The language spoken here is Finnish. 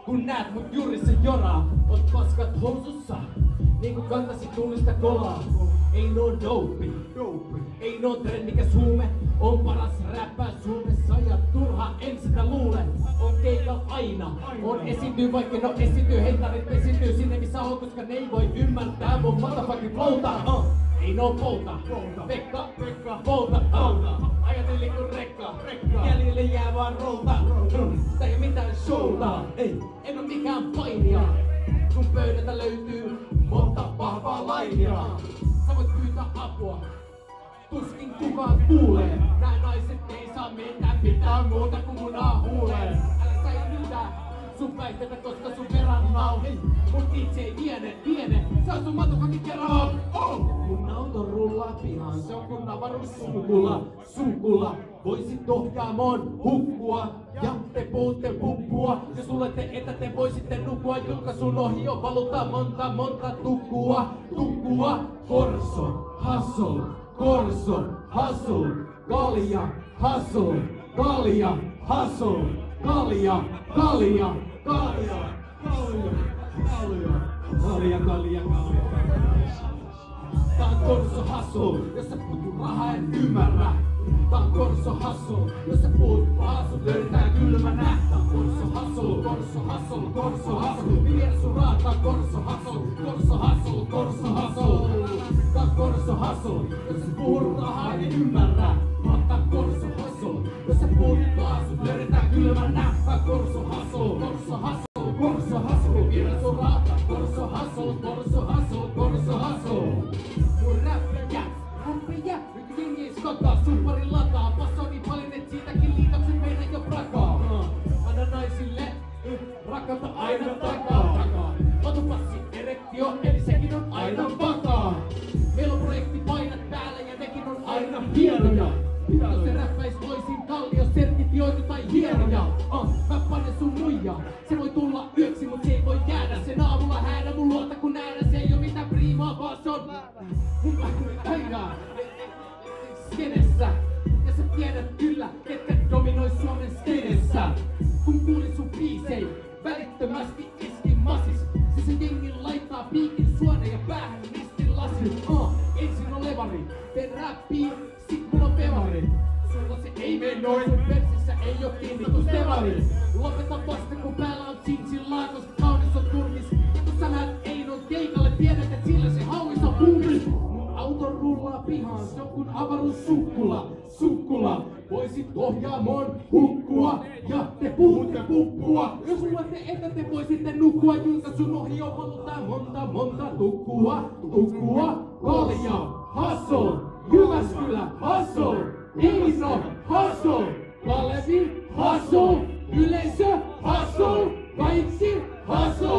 Kun näet mut jurissa joraa, oot paskat housussa. Niinku kantasi tullista kolaa. Ei no dope, ei no trendikäs huume. On paras räppää Suomessa ja turha en sitä luule. On keikalla aina, on esiintyy vaikka no esiintyy. Heitarit esiintyy sinne missä on, koska ne ei voi ymmärtää mun motherfucking flowta. Ei no polta, Pekka, polta, ajattelin kun rekka, jäljelle jää vaan rolta. Tää ei mitään showta, en oo mikään painia. Sun pöydältä löytyy monta vahvaa lainia. Sä voit pyytää apua, tuskin kukaan kuulee. Nää naiset ei saa mitään muuta kuin munaa huuleen. Älä säilytä sun päihteitä, koska sun verran nauhi. Mut itse ei viene, sä oot sun motherfucking kerran. Kun auto rullaa pihaan, se on kun avaruussuukulla. Voisit ohjaamoon hukkua ja te puhutte puppua. Jos luulette, että te voisitte nukkua, julkaisun ohi on valuta monta tukkua. Korso, hustle, galja, hustle, Tää on korso hustle, jos sä puhut rahaa en ymmärrä. Tää on korso hustle, jos sä puhut pahaa sut löydetään kylmänä. Tää on korso hustle. Viedä sun rahat, tää on korso hustle. Tää on korso hustle, jos sä puhut rahaa en ymmärrä. Tää on korso hustle, jos sä puhut pahaa sut löydetään kylmänä. Tää on korso hustle. Viedä sun rahat, tää on korso hustle. Mun räppejä, nyt jengi skotaa, supparin lataa. Passo niin paljon, et siitäkin liitokset meidän jo prakaa. Anna naisille, rakkautta aina takaa. Matupassi, erektio, eli sekin on aina vakaa. Meillä on projekti painat päällä ja nekin on aina hienoja. Jos se räppäis oisin kallio, sertifioitu tai hienoja. Mä panen sun nuija, se voi tulla yöksi, mut se ei voi jäädä. Sen aamulla häädä mun luota kun nähdä, se ei oo mitään priimaa, vaan se on hängää skenessä. Ja sä tiedät kyllä, ketkä dominoi Suomen skenessä. Kun kuulin sun biisei, välittömästi iskin masis. Se jengi laittaa piikin suoneen ja päähän nistin lasin. Ensin on levari, teen räppiin, sit mulla on pevari. Sulla se ei mene noin, sun persissä ei oo kiinni kun stevari. Lopeta vasta kun päällä on chinchillaa, koska kaunis on turmis. Kun sä näet Einon keikalle, tiedät et sillä se hauis on puumis. Auto rullaa pihaan, se on kun avaruussukkula. Voisit ohjaamoon hukkua ja te puhutte puppua. Jos luulette, että te voisitte nukkua, julkaisun ohi on valutaan monta tukkua. Galja, hustle, Jyväskylä, hustle, Eino, hustle, Kalevi, hustle, yleisö, hustle, kaikki, hustle.